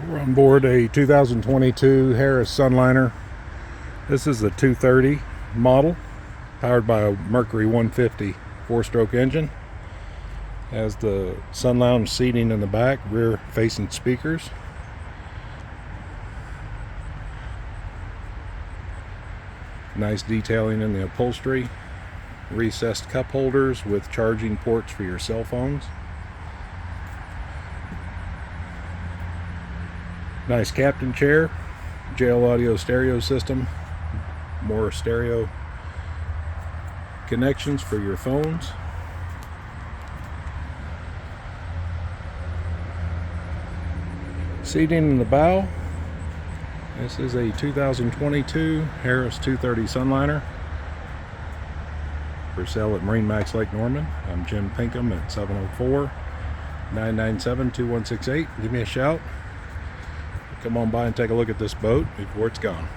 We're on board a 2022 Harris Sunliner. This is a 230 model, powered by a Mercury 150 four-stroke engine. Has the sun lounge seating in the back, rear facing speakers. Nice detailing in the upholstery. Recessed cup holders with charging ports for your cell phones. Nice captain chair, JL audio stereo system, more stereo connections for your phones. Seating in the bow. This is a 2022 Harris 230 Sunliner for sale at MarineMax Lake Norman. I'm Jim Pinkham at 704-997-2168. Give me a shout. Come on by and take a look at this boat before it's gone.